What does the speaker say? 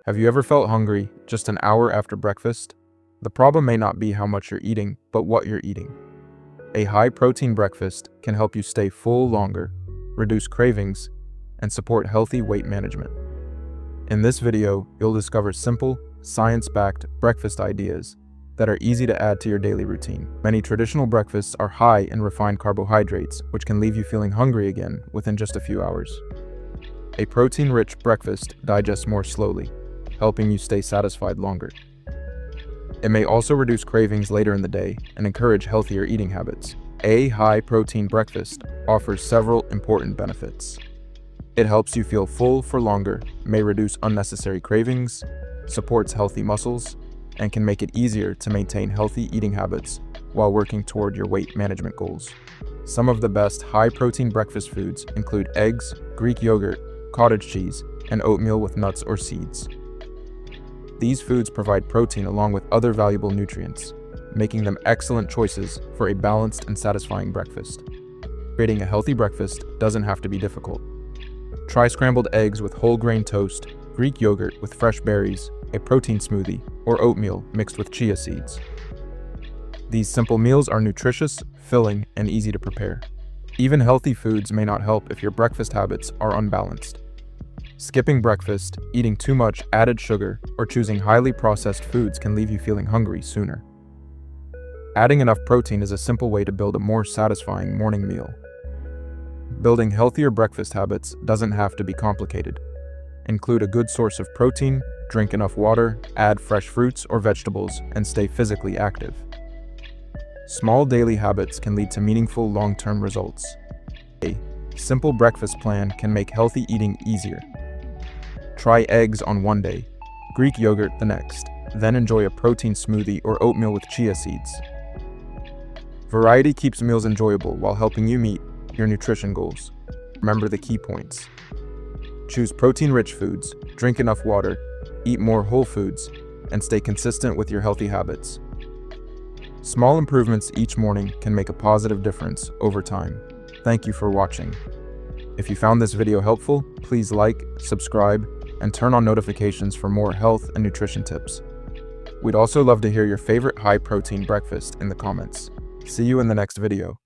Have you ever felt hungry just an hour after breakfast? The problem may not be how much you're eating, but what you're eating. A high-protein breakfast can help you stay full longer, reduce cravings, and support healthy weight management. In this video, you'll discover simple, science-backed breakfast ideas that are easy to add to your daily routine. Many traditional breakfasts are high in refined carbohydrates, which can leave you feeling hungry again within just a few hours. A protein-rich breakfast digests more slowly, helping you stay satisfied longer. It may also reduce cravings later in the day and encourage healthier eating habits. A high-protein breakfast offers several important benefits. It helps you feel full for longer, may reduce unnecessary cravings, supports healthy muscles, and can make it easier to maintain healthy eating habits while working toward your weight management goals. Some of the best high-protein breakfast foods include eggs, Greek yogurt, cottage cheese, and oatmeal with nuts or seeds. These foods provide protein along with other valuable nutrients, making them excellent choices for a balanced and satisfying breakfast. Creating a healthy breakfast doesn't have to be difficult. Try scrambled eggs with whole grain toast, Greek yogurt with fresh berries, a protein smoothie, or oatmeal mixed with chia seeds. These simple meals are nutritious, filling, and easy to prepare. Even healthy foods may not help if your breakfast habits are unbalanced. Skipping breakfast, eating too much added sugar, or choosing highly processed foods can leave you feeling hungry sooner. Adding enough protein is a simple way to build a more satisfying morning meal. Building healthier breakfast habits doesn't have to be complicated. Include a good source of protein, drink enough water, add fresh fruits or vegetables, and stay physically active. Small daily habits can lead to meaningful long-term results. A simple breakfast plan can make healthy eating easier. Try eggs on one day, Greek yogurt the next, then enjoy a protein smoothie or oatmeal with chia seeds. Variety keeps meals enjoyable while helping you meet your nutrition goals. Remember the key points. Choose protein-rich foods, drink enough water, eat more whole foods, and stay consistent with your healthy habits. Small improvements each morning can make a positive difference over time. Thank you for watching. If you found this video helpful, please like, subscribe, and turn on notifications for more health and nutrition tips. We'd also love to hear your favorite high-protein breakfast in the comments. See you in the next video.